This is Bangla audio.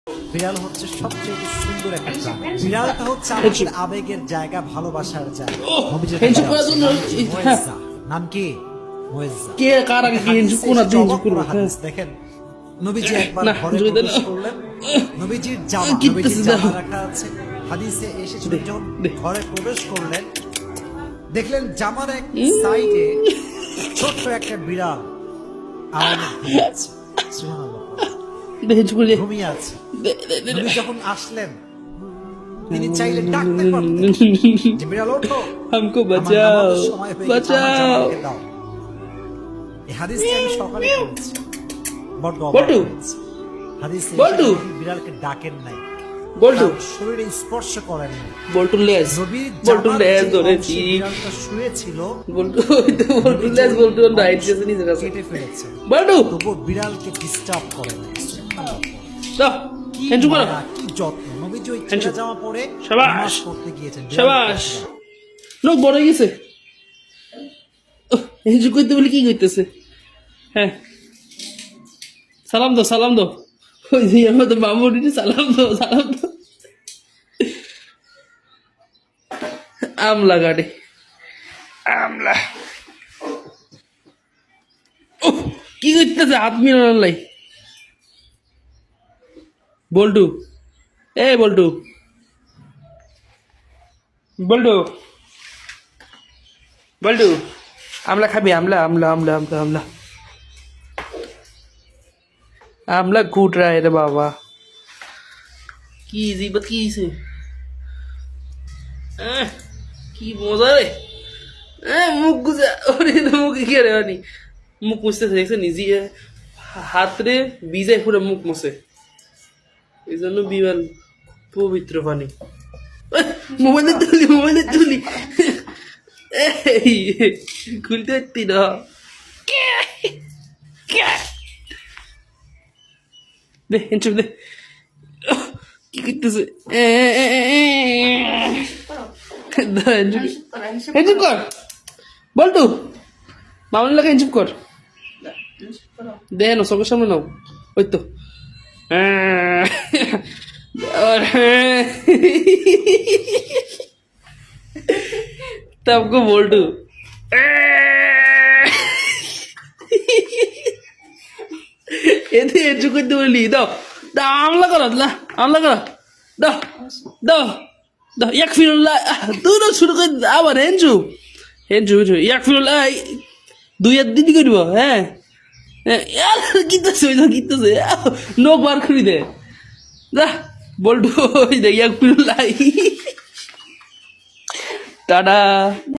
বিড়াল হচ্ছে সবচেয়ে সুন্দর একটা প্রাণী। বিড়ালটা হচ্ছে আমাদের আবেগের জায়গা, ভালোবাসার জায়গা। নাম কি? কে কার আগে কি হিংসু কোন দেখেন, নবীজি একবার ঘরে প্রবেশ করলেন, নবীজির জামা রাখা আছে। হাদিসে এসেছিল যখন ঘরে প্রবেশ করলেন, দেখলেন জামার এক সাইডে ছোট্ট একটা বিড়াল ঘুমিয়ে আছে। নবী যখন আসলেন, তিনি চাইলে ডাকতে পারতেন যে বিড়াল ওঠো, हमको बचाओ बचाओ। এই হাদিসটি আমি সকালে পড়েছি, বড় অবাক বল্টু হয়েছি। হাদিসে বল্টু বিড়ালকে ডাকেন নাই, বল্টু শরীরে স্পর্শ করেন নাই। বল্টু লেজ নবীর বল্টু জামার লেজ যে ধরেছি অংশে বিড়ালটা শুয়েছিল, বল্টু বল্টু লেজ বল্টু রাইট যেতে নিজের কাছে কেটে ফেলেছে। বল্টু তবুও বিড়ালকে ডিস্টার্ব করে নাই। দাও কি হেঞ্চু করো মায়া, কি যত্ন। নবীজি ওই ছেঁড়া জামা পরে শাবাশ। নামাজ পড়তে গিয়েছেন। শাবাশ লোক বড় হয়ে গেছে। হেঞ্চু করতে বলে কি করতেছে? হ্যাঁ সালাম দাও সালাম দাও, ওই যে আমাদের মামুনি সালাম দাও সালাম দাও। আমলা গাড়ি আমলা কি করতেছে? হাত মিলানোর লাই। বল্টু এ বল্টু বল্টু বল্টু আমলা খাবি? আমলা আমলা আমলা আমলা আমলা আমলা কুট রা রে বাবা। কি জিবত কি হইছে? কি মজা রে। মুখ গুজা, ওরে মুখ কি রে বানি, মুখ মুছতেছে দেখছে নিজে হাত রে ভিজায় পুরো মুখ মুছে। এই জন্য বিমান পবিত্র পানি। মোবাইলে তুলি খুলতে পারতি না। দে হেঁচুক দে, কি করতেছে? হেঁচুপ কর বল্টু, মামুন লাগে হেঁচুপ কর। দে না চোখের সামনে নাও, ওই তো तबको बोल्टू এতে এজু করতে বলি। দাও দাও আমলা করো, আমলা করো, দাও দাও দাও। এক ফিরুল্লাহ তুই না শুরু করে আবার হেঞ্চু হেঞ্চু হেঞ্চু এক ফিরুল্লাহ দুই হাত দিদি করব। হ্যাঁ গীতাছে গীতাছে নোক বার করি দে দা বল্টু। ওই দেখ এক ফিরুল্লাহ টাটা।